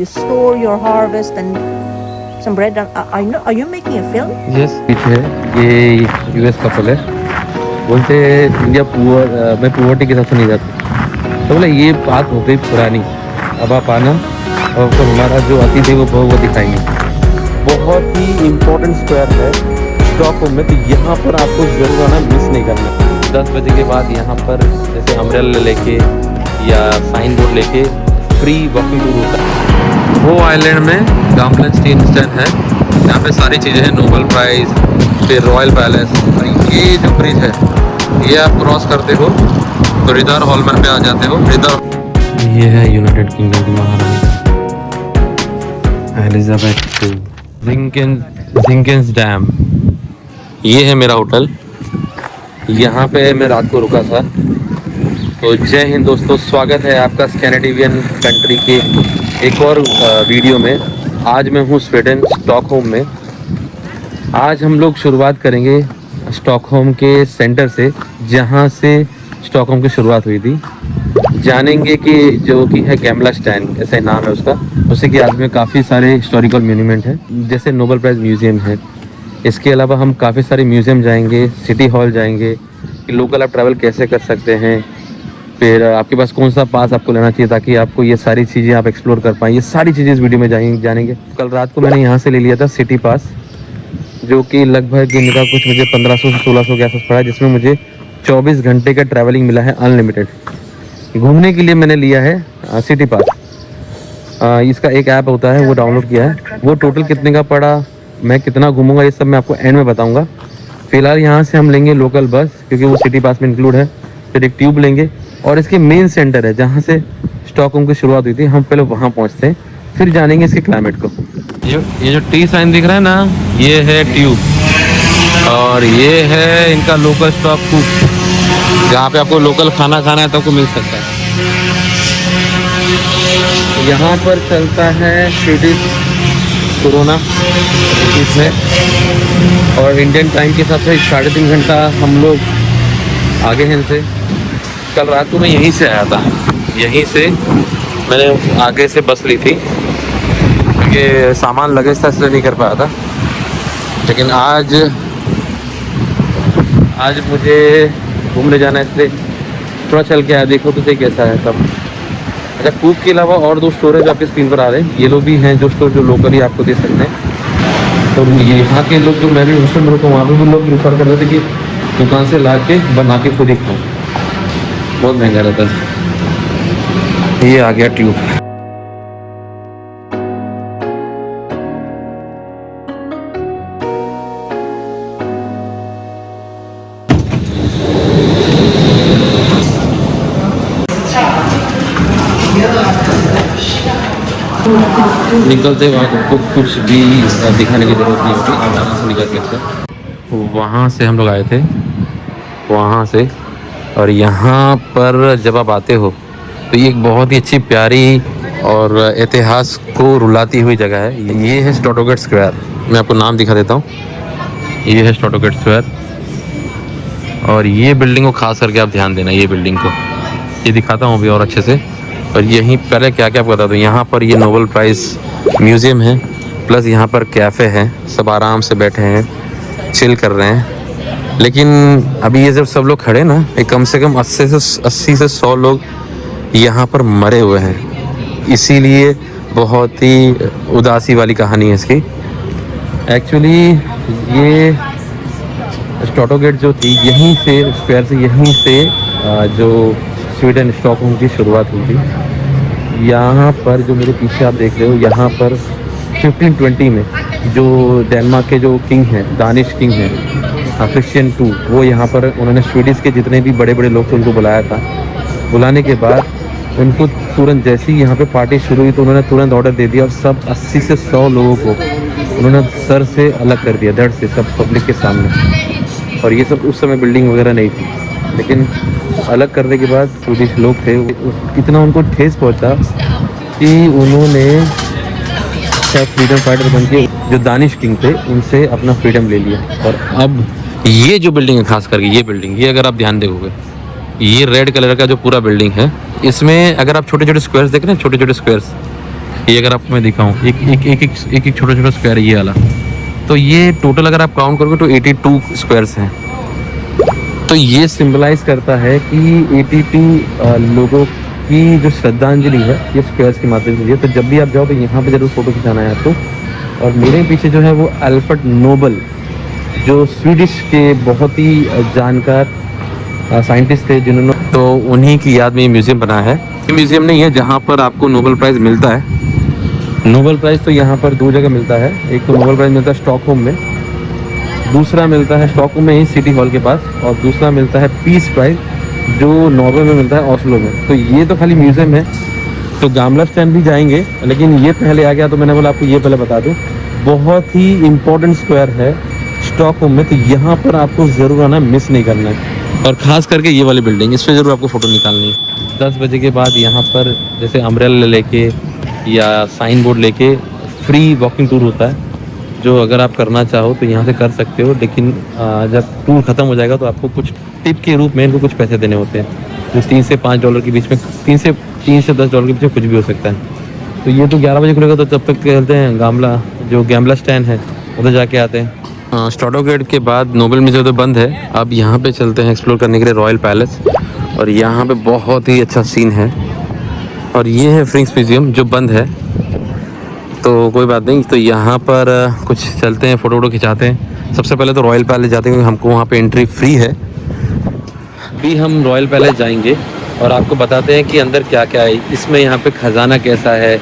You store your harvest and some bread. Are you making a film? Yes पीछे ये US couple है, बोलते India poor, मैं poverty के साथ नहीं जाता। तो बोले ये बात हो गई पुरानी, अब आप आना और आपको हमारा जो अतिथि वो दिखाएंगे। बहुत ही इम्पोर्टेंट स्क्वायर है स्टॉकहोम में, तो यहाँ पर आपको ज़रूर आना, मिस नहीं करना। 10 बजे के बाद यहाँ पर जैसे अम्ब्रेला लेके या साइन बोर्ड लेके फ्री वॉकिंग टूर होता है। वो आइलैंड में गाम्बलेनस्टीन है, यहाँ पे सारी चीज़ें हैं, नोबल प्राइज, फिर रॉयल पैलेस। और ये जो ब्रिज है ये आप क्रॉस करते हो तो रिदार हॉलमर पे आ जाते हो। रिदार ये है यूनाइटेड किंगडम की महारानी एलिजाबेथ जिंकिंस डैम। ये है मेरा होटल, यहाँ पे मैं रात को रुका था। तो जय हिंद दोस्तों, स्वागत है आपका स्कैंडिनेवियन कंट्री के एक और वीडियो में। आज मैं हूँ स्वीडन स्टॉकहोम में। आज हम लोग शुरुआत करेंगे स्टॉकहोम के सेंटर से, जहाँ से स्टॉकहोम की शुरुआत हुई थी। जानेंगे कि जो कि है गैमला स्टैंड, ऐसा नाम है उसका। उसी के आगे में काफ़ी सारे हिस्टोरिकल मॉन्यूमेंट हैं, जैसे नोबल प्राइज़ म्यूज़ियम है। इसके अलावा हम काफ़ी सारे म्यूज़ियम जाएंगे, सिटी हॉल जाएंगे कि लोकल आप ट्रैवल कैसे कर सकते हैं, फिर आपके पास कौन सा पास आपको लेना चाहिए ताकि आपको ये सारी चीज़ें आप एक्सप्लोर कर पाएँ। ये सारी चीज़ें इस वीडियो में जानेंगे। कल रात को मैंने यहाँ से ले लिया था सिटी पास, जो कि लगभग इनका कुछ मुझे 1500 से 1600 के आसपास पड़ा, जिसमें मुझे 24 घंटे का ट्रैवलिंग मिला है अनलिमिटेड। घूमने के लिए मैंने लिया है सिटी पास। इसका एक ऐप होता है, वो डाउनलोड किया है। वो टोटल कितने का पड़ा, मैं कितना घूमूंगा, ये सब मैं आपको एंड में बताऊंगा। फिलहाल यहाँ से हम लेंगे लोकल बस, क्योंकि वो सिटी पास में इंक्लूड है। फिर एक ट्यूब लेंगे और इसके मेन सेंटर है जहाँ से स्टॉकहोम की शुरुआत हुई थी, हम पहले वहाँ पहुँचते हैं, फिर जानेंगे इसके क्लाइमेट को। ये जो टी साइन दिख रहा है ना, ये है ट्यूब, और ये है इनका लोकल स्टॉप फूड, जहाँ पे आपको लोकल खाना खाना है तो आपको मिल सकता है। यहाँ पर चलता है स्वीडिश कोरोना इसमें, और इंडियन टाइम के हिसाब से 3.5 घंटा हम लोग आगे हैं इनसे। कल रात को मैं यहीं से आया था, यहीं से मैंने आगे से बस ली थी, क्योंकि सामान लगेज था इसलिए नहीं कर पाया था। लेकिन आज मुझे घूमने जाना है, इसलिए थोड़ा चल के आया। देखो तो सही कैसा है सब। अच्छा, कूक के अलावा और 2 स्टोर है जो आपकी स्क्रीन पर आ रहे हैं। ये लोग भी हैं जो स्टोर जो लोकली आपको दे सकते हैं। तो यहाँ के लोग, जो मैं भी हॉस्टल में रुका हूँ, वहाँ पर भी लोग प्रीफर कर रहे थे कि दुकान से ला के बना के खुद ही खाओ, बहुत महंगा रहता है। ये आ गया ट्यूब। निकलते वक्त आपको कुछ भी दिखाने की ज़रूरत नहीं होती, आप आराम से निकल सकते हैं। वहाँ से हम लोग आए थे, वहाँ से, और यहाँ पर जब आप आते हो तो ये एक बहुत ही अच्छी प्यारी और इतिहास को रुलाती हुई जगह है। ये है स्टॉटोगेट स्क्वायर। मैं आपको नाम दिखा देता हूँ, ये है स्टॉटोगेट स्क्वायर। और ये बिल्डिंग को खास करके आप ध्यान देना, ये बिल्डिंग को ये दिखाता हूँ अभी और अच्छे से। और यहीं पहले क्या क्या बता दूँ, यहाँ पर ये नोबल प्राइज़ म्यूज़ियम है, प्लस यहाँ पर कैफ़े है, सब आराम से बैठे हैं, चिल कर रहे हैं। लेकिन अभी ये जब सब लोग खड़े ना, ये कम से कम 80 से 100 लोग यहाँ पर मरे हुए हैं, इसीलिए बहुत ही उदासी वाली कहानी है इसकी। एक्चुअली ये स्टॉटोगेट जो थी, यहीं से स्क्वायर से, यहीं से जो स्वीडन स्टॉकहोम की शुरुआत हुई थी। यहाँ पर जो मेरे पीछे आप देख रहे हो, यहाँ पर 1520 में जो डेनमार्क के जो किंग हैं, दानिश किंग हैं, क्रिश्चियन II, वो यहाँ पर उन्होंने स्वीडिश के जितने भी बड़े बड़े लोग थे उनको बुलाया था। बुलाने के बाद उनको तुरंत, जैसे ही यहाँ पे पार्टी शुरू हुई, तो उन्होंने तुरंत ऑर्डर दे दिया और सब 80 से 100 लोगों को उन्होंने सर से अलग कर दिया, धड़ से, सब पब्लिक के सामने। और ये सब उस समय बिल्डिंग वगैरह नहीं थी, लेकिन अलग करने के बाद स्वीडिश लोग थे, इतना उनको ठेस पहुंचा कि उन्होंने फ्रीडम फाइटर बन के जो दानिश किंग थे उनसे अपना फ्रीडम ले लिया। और अब ये जो बिल्डिंग है, खास करके ये बिल्डिंग, ये अगर आप ध्यान देखोगे, ये रेड कलर का जो पूरा बिल्डिंग है, इसमें अगर आप छोटे छोटे स्क्वायर्स देख रहे हैं, छोटे छोटे स्क्वायर्स, ये अगर आपको मैं दिखाऊं, एक छोटा छोटा स्क्वायर ये वाला, तो ये टोटल अगर आप काउंट करोगे तो 82 स्क्वायर्स हैं। तो ये सिंबलाइज करता है कि 82 लोगों की जो श्रद्धांजलि है ये स्क्वायर्स के माध्यम से। तो जब भी आप जाओ तो यहाँ पे जरूर फोटो खिंचाना है आपको। और मेरे पीछे जो है वो अल्फ्रेड नोबल, जो स्वीडिश के बहुत ही जानकार साइंटिस्ट थे, जिन्होंने, तो उन्हीं की याद में ये म्यूज़ियम बना है। ये म्यूज़ियम नहीं है जहाँ पर आपको नोबेल प्राइज़ मिलता है। नोबेल प्राइज़ तो यहाँ पर दो जगह मिलता है। एक तो नोबेल प्राइज़ मिलता है स्टॉकहोम में, दूसरा मिलता है स्टॉकहोम में ही सिटी हॉल के पास, और दूसरा मिलता है पीस प्राइज़ जो नॉर्वे में मिलता है, ऑस्लो में। तो ये तो खाली म्यूज़ियम है। तो गामला स्टैंड भी जाएंगे, लेकिन ये पहले आ गया तो मैंने बोला आपको ये पहले बता दूँ। बहुत ही इम्पोर्टेंट स्क्वायर है स्टॉकहोम में, तो यहाँ पर आपको ज़रूर आना, मिस नहीं करना है। और ख़ास करके ये वाली बिल्डिंग, इस पर ज़रूर आपको फ़ोटो निकालनी है। 10 बजे के बाद यहाँ पर जैसे अम्ब्रेला लेके या साइन बोर्ड लेके फ्री वॉकिंग टूर होता है, जो अगर आप करना चाहो तो यहाँ से कर सकते हो। लेकिन जब टूर ख़त्म हो जाएगा तो आपको कुछ टिप के रूप में इनको कुछ पैसे देने होते हैं, जो $3 से $5 के बीच में, $3 से $10 के बीच में कुछ भी हो सकता है। तो ये तो 11 बजे खुलेगा, तो तब तक चलते हैं गामला, जो गामला स्टैंड है उधर जाके आते हैं। स्टॉडो गेट के बाद नोबेल म्यूजियम तो बंद है। अब यहाँ पे चलते हैं एक्सप्लोर करने के लिए रॉयल पैलेस, और यहाँ पे बहुत ही अच्छा सीन है। और ये है फ्रिंक्स म्यूजियम जो बंद है, तो कोई बात नहीं। तो यहाँ पर कुछ चलते हैं, फ़ोटो वोटो खिंचाते हैं। सबसे पहले तो रॉयल पैलेस जाते हैं, क्योंकि हमको वहाँ पे एंट्री फ्री है। अभी हम रॉयल पैलेस जाएंगे और आपको बताते हैं कि अंदर क्या क्या है इसमें, यहाँ पे ख़जाना कैसा है,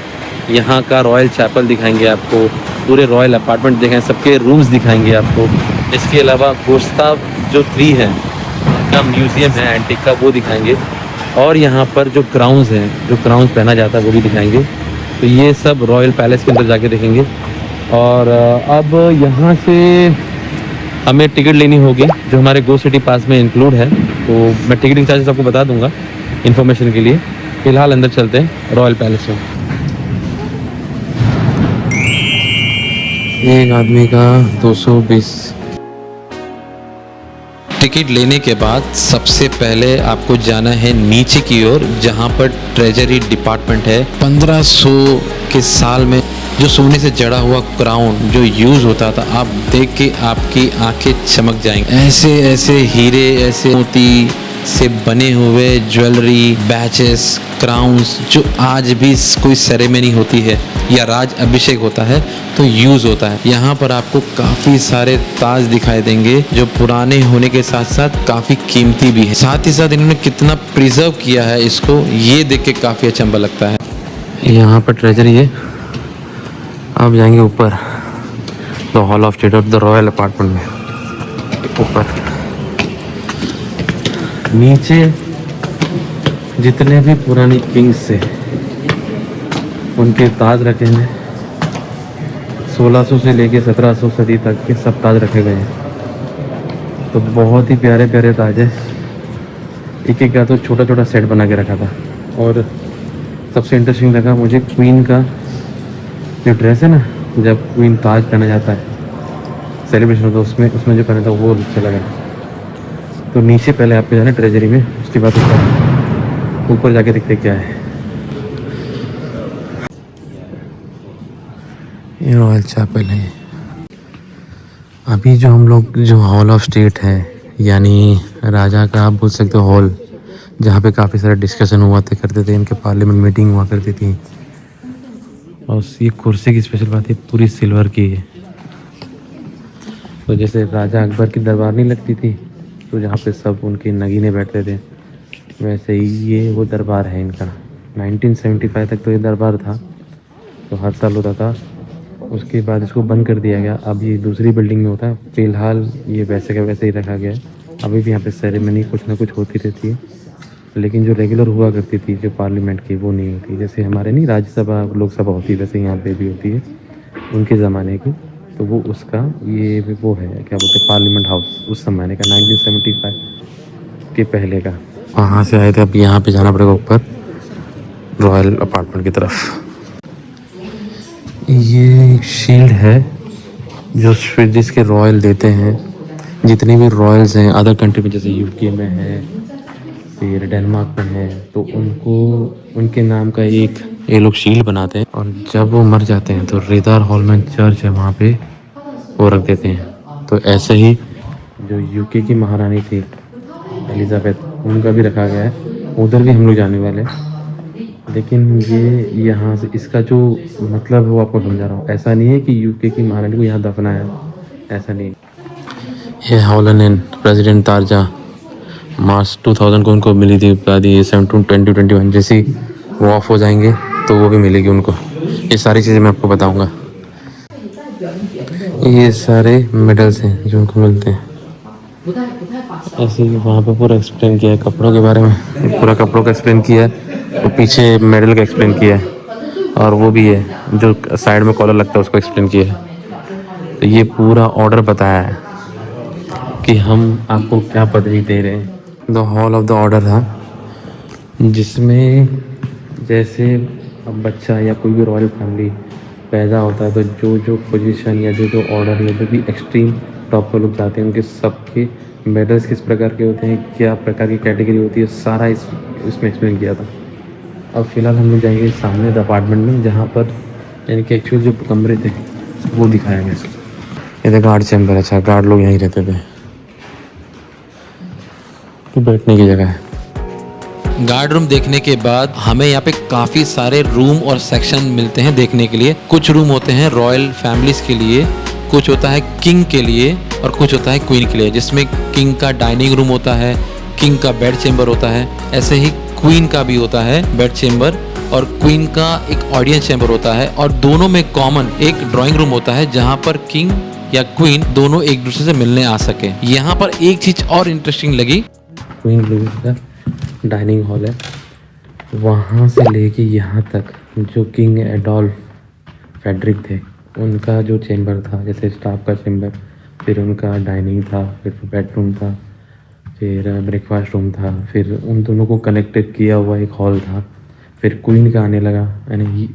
यहाँ का रॉयल चैपल दिखाएंगे आपको, पूरे रॉयल अपार्टमेंट दिखाएंगे, सबके रूम्स दिखाएंगे आपको। इसके अलावा गुस्ताव जो 3 है का म्यूज़ियम है एंटिक का, वो दिखाएंगे। और यहाँ पर जो क्राउन्स हैं, जो क्राउन्स पहना जाता है वो भी दिखाएंगे। तो ये सब रॉयल पैलेस के अंदर जाके देखेंगे। और अब यहाँ से हमें टिकट लेनी होगी, जो हमारे गो सिटी पास में इंक्लूड है। तो मैं टिकटिंग चार्जेस आपको बता दूंगा इन्फॉर्मेशन के लिए। फ़िलहाल अंदर चलते हैं रॉयल पैलेस में। एक आदमी का 220। टिकट लेने के बाद सबसे पहले आपको जाना है नीचे की ओर, जहां पर ट्रेजरी डिपार्टमेंट है। 1500 के साल में जो सोने से जड़ा हुआ क्राउन जो यूज़ होता था, आप देख के आपकी आंखें चमक जाएंगी। ऐसे ऐसे हीरे, ऐसे मोती से बने हुए ज्वेलरी, बैचेस, क्राउन्स, जो आज भी कोई सेरेमनी होती है या राज अभिषेक होता है तो यूज़ होता है। यहाँ पर आपको काफ़ी सारे ताज दिखाई देंगे, जो पुराने होने के साथ साथ काफ़ी कीमती भी है। साथ ही साथ इन्होंने कितना प्रिजर्व किया है इसको, ये देख के काफ़ी अचंभा लगता है। यहाँ पर ट्रेजरी है। आप जाएंगे ऊपर, the hall of state of the royal apartment में। ऊपर नीचे जितने भी पुरानी किंग्स थे उनके ताज रखे हैं। 1600 से लेके 1700 सदी तक के सब ताज रखे गए हैं। तो बहुत ही प्यारे प्यारे ताज है। एक एक का तो छोटा छोटा सेट बना के रखा था। और सबसे इंटरेस्टिंग लगा मुझे क्वीन का जो ड्रेस है ना, जब क्वीन ताज पहना जाता है सेलिब्रेशन होता है, उसमें जो पहना था वो अच्छा लगा। तो नीचे पहले आपको जाना ट्रेजरी में, उसके बाद ऊपर जाके देखते क्या है। ये रॉयल चैपल है। अभी जो हम लोग जो हॉल ऑफ स्टेट है, यानी राजा का आप बोल सकते हो हॉल, जहाँ पे काफ़ी सारे डिस्कशन हुआ करते थे, इनके पार्लियामेंट मीटिंग हुआ करती थी। और ये कुर्सी की स्पेशल बात है, पूरी सिल्वर की है। तो जैसे राजा अकबर की दरबार नहीं लगती थी, तो जहाँ पे सब उनके नगीने बैठते थे, वैसे ही ये वो दरबार है इनका। 1975 तक तो ये दरबार था, तो हर साल होता था। उसके बाद इसको बंद कर दिया गया। अब ये दूसरी बिल्डिंग में होता है। फ़िलहाल ये वैसे का वैसे ही रखा गया है। अभी भी यहाँ पे सेरेमनी कुछ ना कुछ होती रहती है, लेकिन जो रेगुलर हुआ करती थी जो पार्लियामेंट की, वो नहीं होती। जैसे हमारे नहीं राज्यसभा लोकसभा होती है, वैसे यहाँ पे भी होती है उनके ज़माने की। तो वो उसका ये वो है, क्या बोलते हैं, पार्लियामेंट हाउस उस ज़माने का, 1975 के पहले का। वहाँ से आए थे। अब यहाँ पे जाना पड़ेगा ऊपर रॉयल अपार्टमेंट की तरफ। ये एक शील्ड है जो स्वीडिश के रॉयल देते हैं। जितने भी रॉयल्स हैं अदर कंट्री में, जैसे यूके में है, फिर डेनमार्क में है, तो उनको उनके नाम का एक ये लोग शील्ड बनाते हैं और जब वो मर जाते हैं तो रेदार हॉल में चर्च है वहाँ पे वो रख देते हैं। तो ऐसे ही जो यूके की महारानी थी एलिजाबेथ, उनका भी रखा गया है। उधर भी हम लोग जाने वाले हैं, लेकिन ये यहाँ से इसका जो मतलब है वो आपको समझा रहा हूँ। ऐसा नहीं है कि यूके की महारानी को यहाँ दफनाया, ऐसा नहीं। ये हॉलन एंड प्रेसिडेंट तारजा मार्च 2000 को उनको मिली थी उपाधि। ये 2021 जैसे ही वो ऑफ हो जाएंगे तो वो भी मिलेगी उनको। ये सारी चीज़ें मैं आपको बताऊंगा। ये सारे मेडल्स हैं जो उनको मिलते हैं। ऐसे ही वहाँ पे पूरा एक्सप्लेन किया है कपड़ों के बारे में, पूरा कपड़ों का एक्सप्लेन किया है, तो पीछे मेडल का एक्सप्लेन किया है, और वो भी है जो साइड में कॉलर लगता है उसको एक्सप्लेन किया है। तो ये पूरा ऑर्डर बताया है कि हम आपको क्या पदवी दे रहे हैं। The hall of the order था, जिसमें जैसे अब बच्चा या कोई भी रॉयल फैमिली पैदा होता है तो जो जो पोजीशन या जो जो ऑर्डर या जो भी एक्सट्रीम टॉप पर लोग जाते हैं उनके सबके मेडल्स किस प्रकार के होते हैं, क्या प्रकार की कैटेगरी होती है, सारा इसमें एक्सप्लेन किया था। अब फिलहाल हम लोग जाएंगे सामने द अपार्टमेंट में, जहाँ पर यानी कि एक्चुअल जो कमरे थे वो दिखाया गया। ये तो गार्ड चैम्बर, अच्छा गार्ड लोग यहीं रहते थे, तो बैठने की जगह है। गार्ड रूम देखने के बाद हमें यहाँ पे काफ़ी सारे रूम और सेक्शन मिलते हैं देखने के लिए। कुछ रूम होते हैं रॉयल फैमिलीज के लिए, कुछ होता है किंग के लिए और कुछ होता है क्वीन के लिए, जिसमें किंग का डाइनिंग रूम होता है, किंग का बेड चेम्बर होता है, ऐसे ही क्वीन का भी होता है बेड चेम्बर, और क्वीन का एक ऑडियंस चैम्बर होता है, और दोनों में कॉमन एक ड्राइंग रूम होता है जहाँ पर किंग या क्वीन दोनों एक दूसरे से मिलने आ सके। यहाँ पर एक चीज़ और इंटरेस्टिंग लगी, क्वीन लुइस का डाइनिंग हॉल है, वहाँ से लेके यहाँ तक जो किंग एडोल्फ फेडरिक थे उनका जो चेम्बर था, जैसे स्टाफ का चेम्बर, फिर उनका डाइनिंग था, फिर बेडरूम था, फिर ब्रेकफास्ट रूम था, फिर उन दोनों को कनेक्टेड किया हुआ एक हॉल था, फिर क्वीन का आने लगा, यानी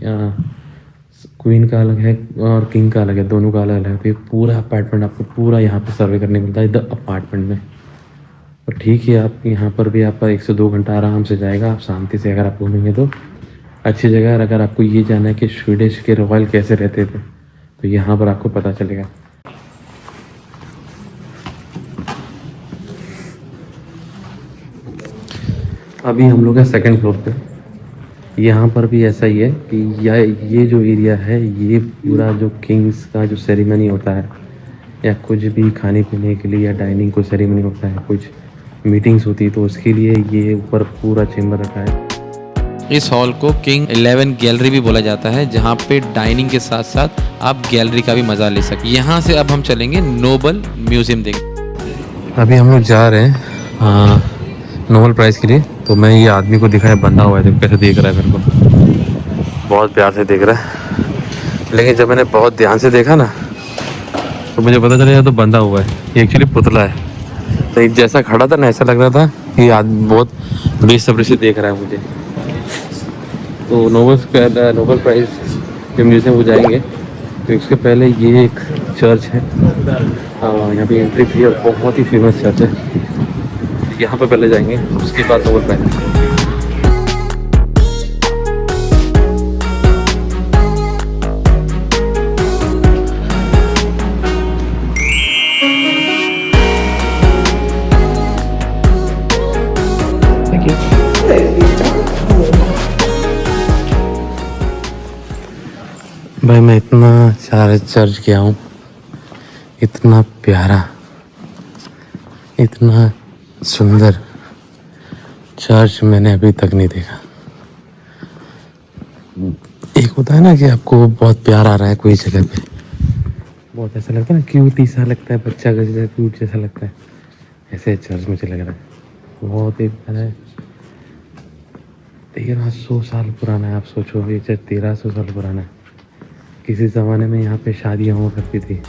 क्वीन का अलग है और किंग का अलग है, दोनों का अलग अलग है। फिर पूरा अपार्टमेंट आपको पूरा यहाँ पे सर्वे करने मिलता है द अपार्टमेंट में। और ठीक है, आप यहाँ पर भी आपका 1 से 2 घंटा आराम से जाएगा, आप शांति से अगर आप घूमेंगे तो अच्छी जगह है। अगर आपको ये जानना है कि स्वीडिश के रॉयल कैसे रहते थे तो यहाँ पर आपको पता चलेगा। अभी हम लोग हैं 2nd फ्लोर पे। यहाँ पर भी ऐसा ही है कि ये जो एरिया है, ये पूरा जो किंग्स का जो सेरेमनी होता है या कुछ भी खाने पीने के लिए या डाइनिंग को सेरेमनी होता है, कुछ मीटिंग्स होती है, तो उसके लिए ये ऊपर पूरा चेम्बर रखा है। इस हॉल को किंग 11 गैलरी भी बोला जाता है, जहाँ पे डाइनिंग के साथ साथ आप गैलरी का भी मजा ले सकते। यहाँ से अब हम चलेंगे नोबल म्यूजियम देखने। अभी हम लोग जा रहे हैं नोबल प्राइज़ के लिए। तो मैं ये आदमी को दिखाया, बंधा हुआ है, तो कैसे देख रहा है मेरे को, बहुत प्यार से देख रहा है। लेकिन जब मैंने बहुत ध्यान से देखा ना तो मुझे पता चला तो बंधा हुआ है, ये एक्चुअली पुतला है। तो जैसा खड़ा था ना ऐसा लग रहा था कि आदमी बहुत बेसब्री से देख रहा है मुझे। तो नोबल प्राइज़ के म्यूज़ियम वो जाएंगे, तो इसके पहले ये एक चर्च है, यहाँ पे एंट्री फ्री और बहुत ही फेमस चर्च है, यहाँ पे पहले जाएंगे, उसके बाद नोबल प्राइज़। भाई मैं इतना सारे चर्च गया हूँ, इतना प्यारा, इतना सुंदर चर्च मैंने अभी तक नहीं देखा। एक होता है ना कि आपको बहुत प्यार आ रहा है कोई जगह पे, बहुत ऐसा लगता है ना, क्यूट सा लगता है, बच्चा का जैसा क्यूट जैसा लगता है, ऐसे चर्च मुझे लग रहा है। बहुत ही प्यारा है, 1300 साल पुराना है। आप सोचो ये चर्च 1300 साल पुराना है। किसी ज़माने में यहाँ पे शादियाँ हुआ करती थी।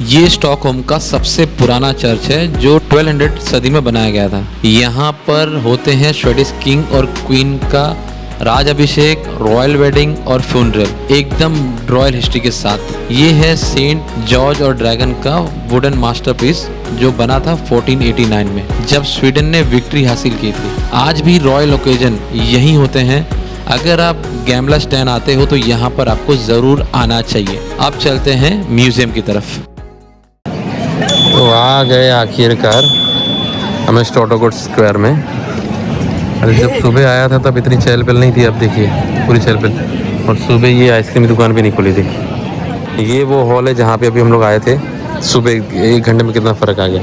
ये स्टॉकहोम का सबसे पुराना चर्च है जो 1200 सदी में बनाया गया था। यहाँ पर होते हैं स्वीडिश किंग और क्वीन का राज अभिषेक, रॉयल वेडिंग और फ्यूनरल, एकदम रॉयल हिस्ट्री के साथ। ये है सेंट जॉर्ज और ड्रैगन का वुडन मास्टरपीस जो बना था 1489 में, जब स्वीडन ने विक्ट्री हासिल की थी। आज भी रॉयल ओकेजन यहीं होते हैं। अगर आप गैमला स्टैन आते हो तो यहाँ पर आपको ज़रूर आना चाहिए। अब चलते हैं म्यूज़ियम की तरफ। तो आ गए आखिरकार हमें स्टॉटोगोट स्क्वायर में। अरे जब सुबह आया था तब इतनी चहल पहल नहीं थी, अब देखिए पूरी चहल पहल। और सुबह ये आइसक्रीम की दुकान भी नहीं खुली थी। ये वो हॉल है जहाँ पे अभी हम लोग आए थे। सुबह 1 घंटे में कितना फ़र्क आ गया।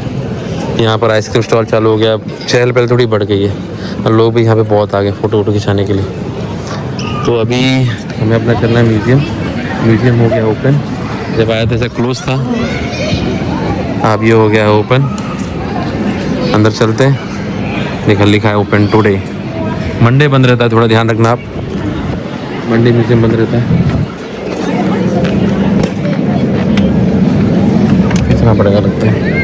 यहाँ पर आइसक्रीम स्टॉल चालू हो गया, चहल पहल थोड़ी बढ़ गई है और लोग भी यहाँ पे बहुत आ गए फ़ोटो वोटो खिंचाने के लिए। तो अभी हमें अपना चलना है म्यूज़ियम। म्यूज़ियम हो गया ओपन, जब आया था ऐसा क्लोज था, अब ये हो गया ओपन। अंदर चलते हैं, लिखा है ओपन टुडे। मंडे बंद रहता है, थोड़ा ध्यान रखना आप, मंडे म्यूज़ियम बंद रहता है। कितना पड़ेगा लगता है।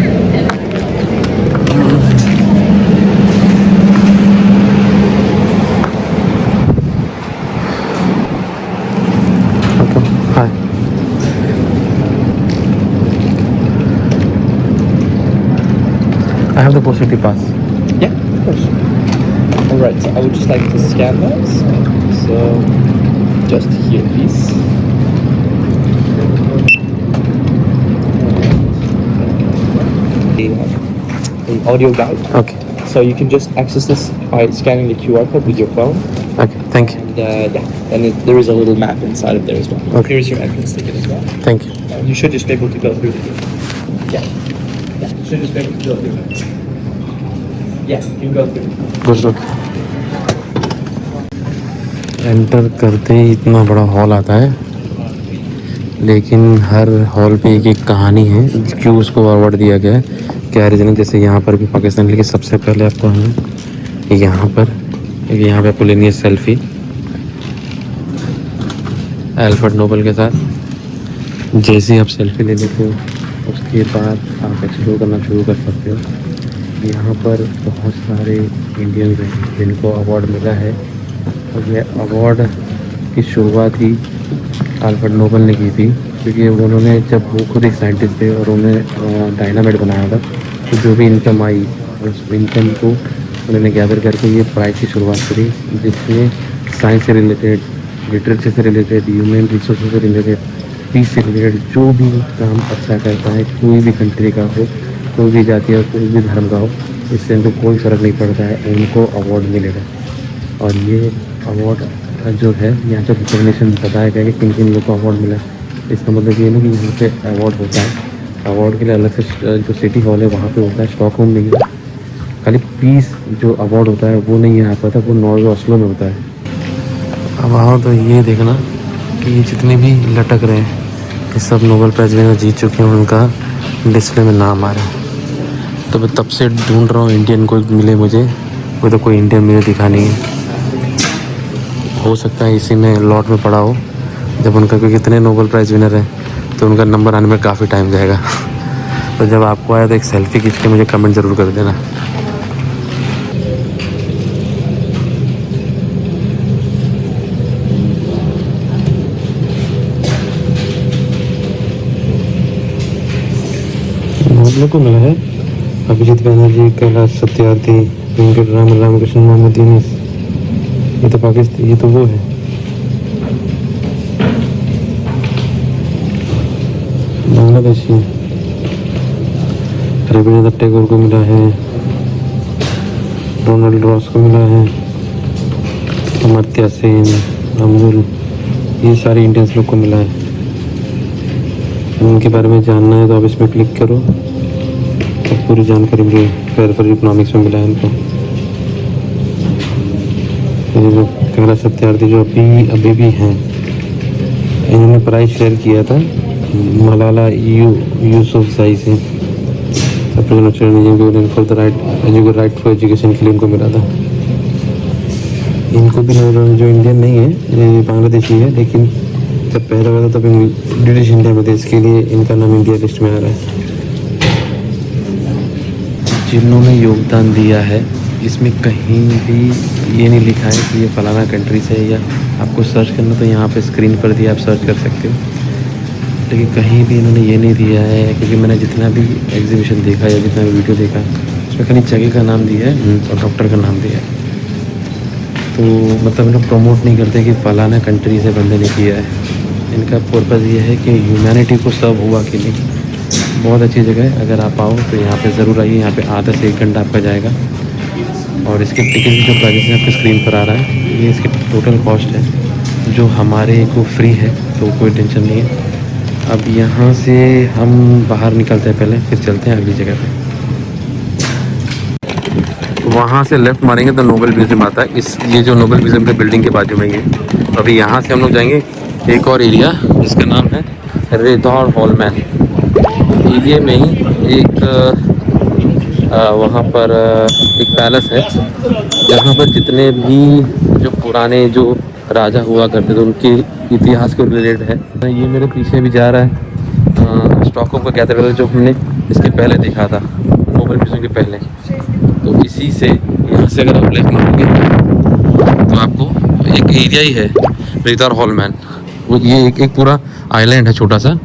हाय, I have the possibility pass. Yeah, of course. All right, so I would just like to scan those. So, just here, please. The audio guide. Okay, So you can just access this by scanning the QR code with your phone. okay, thank you, And yeah, and there is a little map inside of there as well. Okay. Here's your entrance ticket as well. thank you. You should just be able to go through. Yeah. Yeah, you should just be able to go through. Yeah, you can go through. Good luck. Enter करते ही इतना बड़ा hall आता है, लेकिन हर hall पे एक एक कहानी है क्यों उसको अवार्ड दिया गया है, क्या रीज़न है। जैसे यहाँ पर भी पाकिस्तान, लेकिन सबसे पहले आपको हमें यहाँ पे आपको लेनी है सेल्फी अल्फ्रेड नोबेल के साथ। जैसे ही आप सेल्फी ले लेते हो उसके बाद आप एक्सप्लोर करना शुरू कर सकते हो। यहाँ पर बहुत सारे इंडियंस हैं जिनको अवार्ड मिला है, और ये अवार्ड की शुरुआत ही अल्फ्रेड नोबेल ने की थी, क्योंकि उन्होंने, जब वो खुद एक साइंटिस्ट थे और उन्होंने डायनामाइट बनाया था, तो जो भी इनकम आई उस इनकम को उन्होंने गैदर करके ये प्राइज़ की शुरुआत करी, जिसमें साइंस से रिलेटेड, लिटरेचर से रिलेटेड, ह्यूमन रिसोर्स से रिलेटेड, पीस से रिलेटेड जो भी काम अच्छा करता है, कोई भी कंट्री का हो, कोई भी जाति हो, कोई भी धर्म का हो, इससे उनको कोई फ़र्क नहीं पड़ता है, उनको अवार्ड मिलेगा। और ये अवार्ड जो है, यहाँ पर रिकॉग्निशन बताया गया कि किन किन लोगों को अवार्ड मिला है। इसका मतलब ये नहीं कि यहाँ पे अवार्ड होता है, अवार्ड के लिए अलग से जो सिटी हॉल है वहाँ पे होता है, स्टॉकहोम नहीं है। खाली पीस जो अवार्ड होता है वो नहीं यहाँ पर था, वो नॉर्वे ऑस्लो में होता है। अब आओ तो ये देखना कि ये जितने भी लटक रहे हैं ये सब नोबेल प्राइज़ विनर जीत चुके हैं, उनका डिस्प्ले में नाम आ रहा है। तो मैं तब से ढूंढ रहा हूँ इंडियन कोई मिले मुझे, वो तो कोई इंडियन मुझे दिखा नहीं है। हो सकता है इसी में लॉट में पड़ा हो, जब उनका, क्योंकि कितने नोबेल प्राइज़ विनर हैं तो उनका नंबर आने में काफ़ी टाइम जाएगा। तो जब आपको आया तो एक सेल्फी खींच के मुझे कमेंट ज़रूर कर देना। बहुत लोग को मिला है, अभिजीत बैनर्जी, कैलाश सत्यार्थी, वेंकट रामकृष्ण, मोहम्मद यूनुस। ये तो पाकिस्तान, ये तो वो है बांग्लादेशी। रविंद्रनाथ टैगोर को मिला है, रोनाल्ड रॉस को मिला है, अमर्त्य सेन, अमूल, ये सारे इंडियंस लोग को मिला है। उनके बारे में जानना है तो आप इसमें क्लिक करो तो पूरी जानकारी मिलेगी। फेडरल इकोनॉमिक्स में मिला है इनको। ये जो कैलाश सत्यार्थी जो अभी भी हैं, इन्होंने प्राइज़ शेयर किया था मलाला यूसुफजई से, for the right for education के लिए उनको मिला था। इनको भी जो इंडियन नहीं है, ये बांग्लादेशी है, लेकिन जब पहला हुआ था तब ब्रिटिश इंडिया में थे, इसके लिए इनका नाम इंडिया लिस्ट में आ रहा है। जिन्होंने योगदान दिया है, इसमें कहीं भी ये नहीं लिखा है कि ये फलाना कंट्री से है, या आपको सर्च करना तो यहाँ पे स्क्रीन पर दिया, आप सर्च कर सकते हो, लेकिन कहीं भी इन्होंने ये नहीं दिया है। क्योंकि मैंने जितना भी एग्जीबिशन देखा या जितना भी वीडियो देखा, उसमें खाली जगह का नाम दिया है और डॉक्टर का नाम दिया है। तो मतलब लोग प्रमोट नहीं करते कि फलाना कंट्री से बंदे ने किया है। इनका पर्पज़ ये है कि ह्यूमैनिटी को सर्व हुआ कि नहीं। बहुत अच्छी जगह है, अगर आप आओ तो यहाँ पे ज़रूर आइए। यहाँ पे आधा से 1 घंटा आपका जाएगा। और इसके टिकट की जो प्राइस है आपके स्क्रीन पर आ रहा है, ये इसकी टोटल कॉस्ट है जो हमारे को फ्री है, तो कोई टेंशन नहीं है। अब यहाँ से हम बाहर निकलते हैं पहले, फिर चलते हैं अगली जगह पे। वहाँ से लेफ़्ट मारेंगे तो नोबल म्यूज़ियम आता है। ये जो नोबल म्यूज़ियम के बिल्डिंग के बाजू में ही है। अभी यहाँ से हम लोग जाएंगे एक और एरिया जिसका नाम है रिदॉर हॉलमैन। एरिया में ही एक वहाँ पर एक पैलेस है जहाँ पर जितने भी जो पुराने जो राजा हुआ करते थे उनके इतिहास के रिलेटेड है। ये मेरे पीछे भी जा रहा है स्टॉकहोम का कैथेड्रल, जो हमने इसके पहले देखा था नोबल म्यूज़ियम के पहले। तो इसी से यहाँ से अगर आप लेफ्ट मारोगे तो आपको एक एरिया ही है रिदॉर हॉलमैन। वो ये एक पूरा आइलैंड है छोटा सा,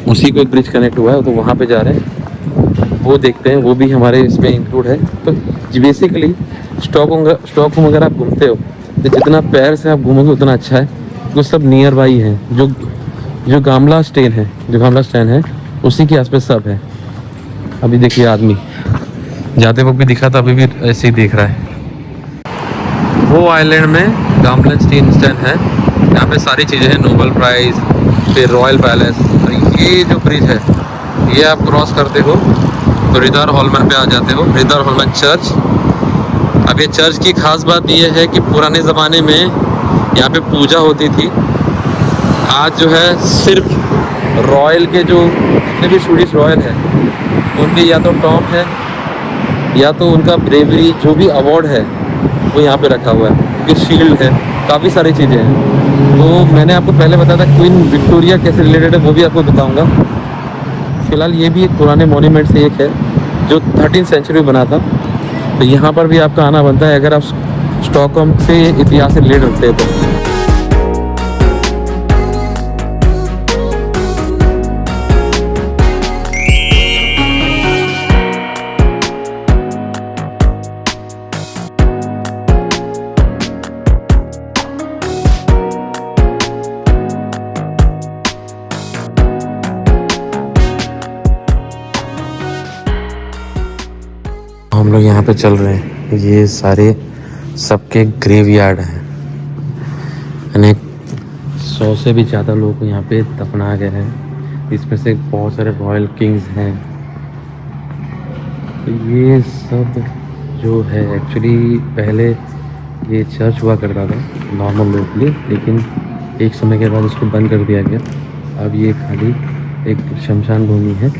उसी को एक ब्रिज कनेक्ट हुआ है, तो वहाँ पे जा रहे हैं, वो देखते हैं। वो भी हमारे इसमें इंक्लूड है। तो बेसिकली स्टॉकहोम अगर आप घूमते हो तो जितना पैर से आप घूमोगे उतना अच्छा है। वो सब नियर बाई हैं। जो गामला स्टैन है उसी के आसपास सब है। अभी देखिए आदमी जाते वक्त भी दिखा था, अभी भी ऐसे ही देख रहा है। वो आइलैंड में गामला स्टैन है, यहाँ पे सारी चीज़ें हैं, नोबल प्राइज़, फिर रॉयल पैलेस। और ये जो ब्रिज है ये आप क्रॉस करते हो तो रिदॉर हॉलमैन पे आ जाते हो, रिदॉर हॉलमैन चर्च। अब ये चर्च की खास बात ये है कि पुराने ज़माने में यहाँ पे पूजा होती थी। आज जो है सिर्फ रॉयल के जो जितने भी स्वीडिश रॉयल है उनके या तो टॉप है या तो उनका ब्रेवरी जो भी अवार्ड है वो यहाँ पे रखा हुआ है। उनकी शील्ड है, काफ़ी सारी चीज़ें हैं। तो मैंने आपको पहले बताया था क्वीन विक्टोरिया कैसे रिलेटेड है, वो भी आपको बताऊँगा। फिलहाल ये भी एक पुराने मॉन्यूमेंट से एक है जो 13th सेंचुरी बना था। तो यहाँ पर भी आपका आना बनता है अगर आप स्टॉकहोम से इतिहास से रिलेट रखते हैं तो। हम लोग यहाँ पे चल रहे हैं, ये सारे सबके ग्रेवयार्ड हैं, यानी 100 से भी ज़्यादा लोग को यहाँ पे दफना गए हैं। इसमें से बहुत सारे रॉयल किंग्स हैं। तो ये सब जो है एक्चुअली पहले ये चर्च हुआ करता था नॉर्मल लोग के लिए, लेकिन एक समय के बाद इसको बंद कर दिया गया। अब ये खाली एक शमशान भूमि है।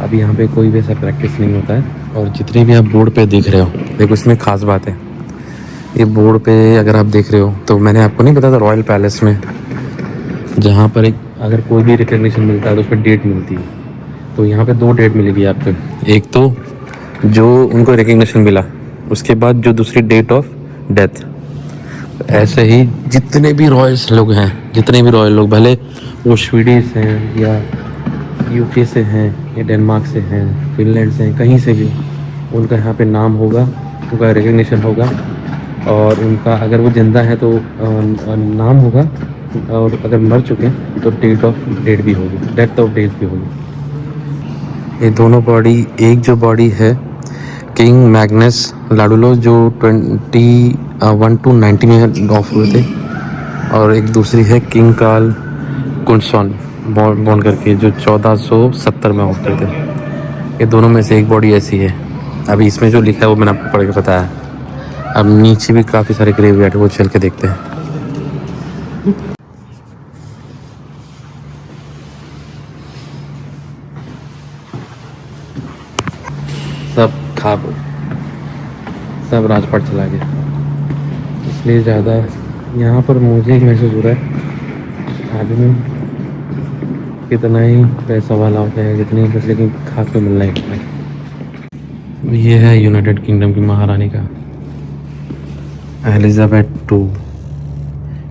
अब यहाँ पे कोई भी ऐसा प्रैक्टिस नहीं होता है। और जितने भी आप बोर्ड पे देख रहे हो, देखो इसमें ख़ास बात है, ये बोर्ड पे अगर आप देख रहे हो तो मैंने आपको नहीं बताया था रॉयल पैलेस में जहाँ पर एक अगर कोई भी रिकग्निशन मिलता है तो उस पर डेट मिलती है। तो यहाँ पे 2 डेट मिलेगी आपको, एक तो जो उनको रिकग्निशन मिला, उसके बाद जो दूसरी डेट ऑफ डेथ। ऐसे ही जितने भी रॉयल्स लोग हैं, जितने भी रॉयल लोग, भले वो स्वीडिश हैं या यूके से हैं या डेनमार्क से हैं, फिनलैंड से हैं, कहीं से भी, उनका यहाँ पे नाम होगा, उनका रिकग्निशन होगा। और उनका अगर वो जिंदा है तो नाम होगा, और अगर मर चुके हैं तो डेट भी होगी, डेथ ऑफ डेट भी होगी। ये दोनों बॉडी, एक जो बॉडी है किंग मैग्नस लाडुलो जो 21 to 90 में ऑफ हुए थे, और एक दूसरी है किंग कार्ल कुंसॉन बॉर्न करके जो 1470 में ऑफ हुए थे। ये दोनों में से एक बॉडी ऐसी है। अभी इसमें जो लिखा है वो मैंने आपको पढ़ के बताया। अब नीचे भी काफ़ी सारे ग्रेवयार्ड है, वो चल के देखते हैं। सब खाक हो, सब राजपाट चला गया, इसलिए ज़्यादा यहाँ पर मुझे महसूस हो रहा है आदमी कितना ही पैसा वाला होता है, कितनी बस, लेकिन खाक पे मिलना ही। ये है यूनाइटेड किंगडम की महारानी का एलिजाबेथ II।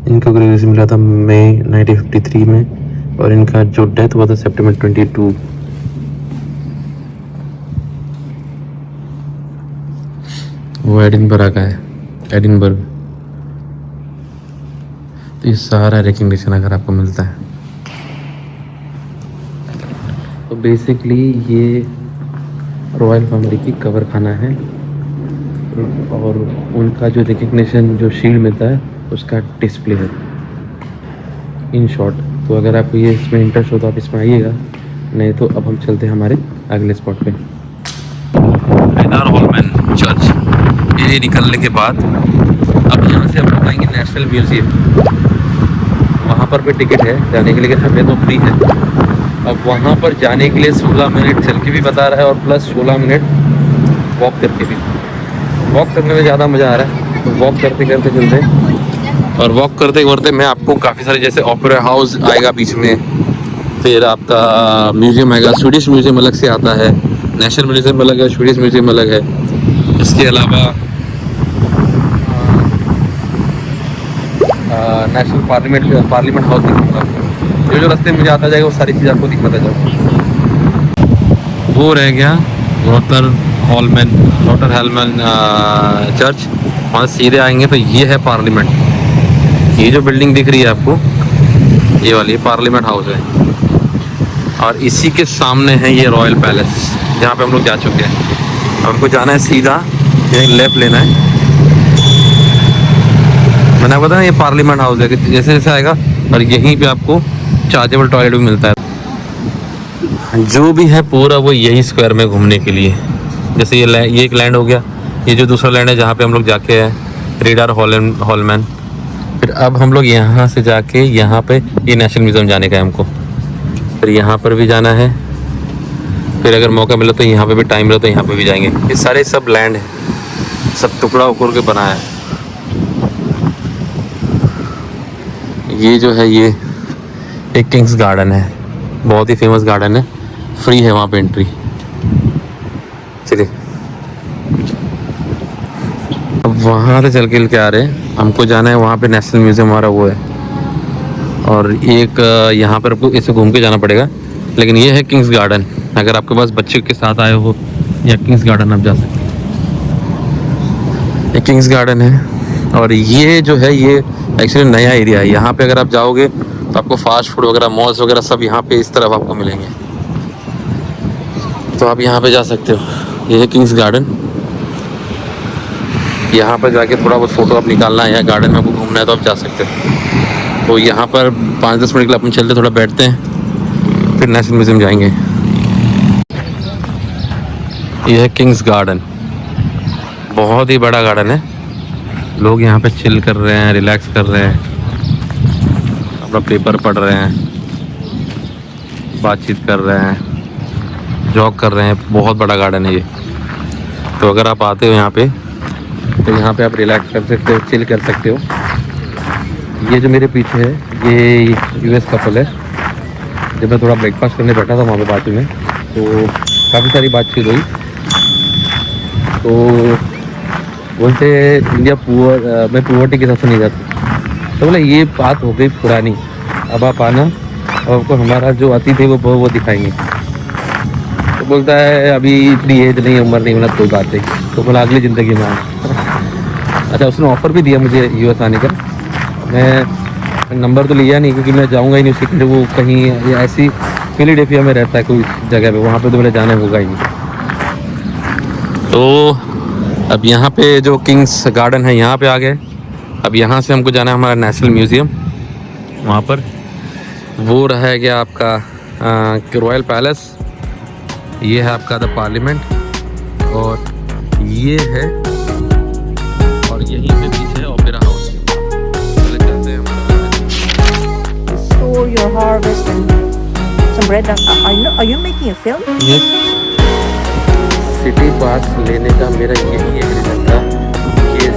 इनको ग्रेजुएशन मिला था मई 1953 में, और इनका जो डेथ हुआ था सितंबर 22। वो एडिनबरा का है। एडिनबर्ग। तो ये सारा रिकग्निशन अगर आपको मिलता है तो बेसिकली ये रॉयल फैमिली की कवर खाना है और उनका जो रिकग्निशन जो शील्ड मिलता है उसका डिस्प्ले है इन शॉर्ट। तो अगर आपको ये इसमें इंटरेस्ट हो तो आप इसमें आइएगा, नहीं तो अब हम चलते हैं हमारे अगले स्पॉट पे। रेडार हॉलमैन चर्च ये निकलने के बाद अब यहाँ से हम लोग आएंगे नेशनल म्यूज़ियम। वहाँ पर भी टिकट है जाने के लिए, लेकिन हमें तो फ्री है। अब वहाँ पर जाने के लिए 16 मिनट चल के भी बता रहा है और प्लस 16 मिनट वॉक करके भी। वॉक करने में ज़्यादा मज़ा आ रहा है, तो वॉक करते करते चलते हैं। और वॉक करते करते मैं आपको काफ़ी सारे जैसे ओपेरा हाउस आएगा बीच में, फिर आपका म्यूज़ियम आएगा, स्वीडिश म्यूज़ियम अलग से आता है, नेशनल म्यूज़ियम अलग है, स्वीडिश म्यूज़ियम अलग है। इसके अलावा नेशनल पार्लियामेंट हाउस दिखाऊंगा। जो रास्ते में मुझे आता जाएगा वो सारी चीज़ आपको दिखाता जाऊँगा। वो रह गया रोटर हेलमैन चर्च। वहाँ सीधे आएंगे तो ये है पार्लियामेंट। ये जो बिल्डिंग दिख रही है आपको, ये वाली पार्लियामेंट हाउस है, और इसी के सामने है ये रॉयल पैलेस जहाँ पे हम लोग जा चुके हैं। अब हमको जाना है सीधा, यहीं लेफ्ट लेना है। मैंने आपको बताया ये पार्लियामेंट हाउस है कि जैसे जैसे आएगा, और यहीं पे आपको चार्जेबल टॉयलेट भी मिलता है। जो भी है पूरा वो यही स्क्वायर में घूमने के लिए। जैसे ये एक लैंड हो गया, ये जो दूसरा लैंड है जहाँ पे हम लोग जाके हैं रेडार हॉलमैन। फिर अब हम लोग यहाँ से जाके यहाँ पे ये नेशनल म्यूज़ियम जाने का है हमको। फिर यहाँ पर भी जाना है, फिर अगर मौका मिला तो यहाँ पे भी टाइम मिला तो यहाँ पे भी जाएंगे। ये सारे सब लैंड है, सब टुकड़ा उकड़ के बना है। ये जो है ये एक किंग्स गार्डन है, बहुत ही फेमस गार्डन है, फ्री है वहाँ पे एंट्री। चलिए अब वहाँ से चल के आ रहे हैं, हमको जाना है वहाँ पे नेशनल म्यूज़ियम हमारा वो है, और एक यहाँ पर आपको इसे घूम के जाना पड़ेगा। लेकिन ये है किंग्स गार्डन, अगर आपके पास बच्चे के साथ आए हो या किंग्स गार्डन आप जा सकते हैं। ये किंग्स गार्डन है, और ये जो है ये एक्चुअली नया एरिया है। यहाँ पे अगर आप जाओगे तो आपको फास्ट फूड वगैरह, मॉल्स वगैरह सब यहाँ पे इस तरफ आपको मिलेंगे, तो आप यहाँ पे जा सकते हो। ये है किंग्स गार्डन। यहाँ पर जाके थोड़ा बहुत फ़ोटो आप निकालना है या गार्डन में आपको घूमना है तो आप जा सकते हो। तो यहाँ पर 5-10 मिनट के लिए अपन चलते, थोड़ा बैठते हैं, फिर नेशनल म्यूज़ियम जाएंगे। ये है किंग्स गार्डन, बहुत ही बड़ा गार्डन है। लोग यहाँ पे चिल कर रहे हैं, रिलैक्स कर रहे हैं, अपना पेपर पढ़ रहे हैं, बातचीत कर रहे हैं, जॉग कर रहे हैं। बहुत बड़ा गार्डन है ये। तो अगर आप आते हो यहाँ पे तो यहाँ पे आप रिलैक्स कर सकते हो, चिल कर सकते हो। ये जो मेरे पीछे है ये यूएस कपल है। जब मैं थोड़ा ब्रेकफास्ट करने बैठा था वहाँ पे बाजू में, तो काफ़ी सारी बातचीत हुई। तो बोलते इंडिया मैं पुअर्टी के हिसाब से नहीं जाता। तो बोला ये बात हो गई पुरानी, अब आप आना और आपको हमारा जो अतीत है वो दिखाएंगे। तो बोलता है अभी इतनी एज नहीं, उम्र नहीं होना, कोई बात नहीं। तो बोला अगली ज़िंदगी में आना। अच्छा, उसने ऑफ़र भी दिया मुझे यूएस आने का। मैं नंबर तो लिया नहीं क्योंकि मैं जाऊँगा ही नहीं उसके, वो कहीं ऐसी फिलाडेल्फिया में रहता है कोई जगह पे, वहाँ पे तो मेरा जाना होगा ही नहीं। तो अब यहाँ पे जो किंग्स गार्डन है यहाँ पे आ गए। अब यहाँ से हमको जाना है हमारा नेशनल म्यूज़ियम। वहाँ पर वो रह गया आपका रॉयल पैलेस, ये है आपका द पार्लियामेंट, और ये है, और यहीं पे पीछे है ओपेरा हाउस। चले चलते हैं हमारा। Store your harvest and some bread. Are you making a film? Yes. City pass लेने का मेरा यही एक रीज़न था कि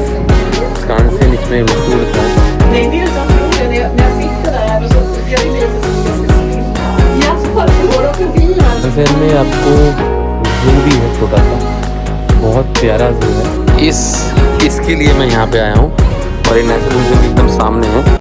विस्कॉन्सिन इसमें मशहूर था। Nee, die is aan het doen. En als ik dat hebben, zo jullie weten. Ja, ze valt voor ook een bier. शहर में आपको जू भी है, छोटा सा, बहुत प्यारा जू है। इसके लिए मैं यहाँ पे आया हूँ, और ये नेशनल म्यूज़ियम एकदम सामने है।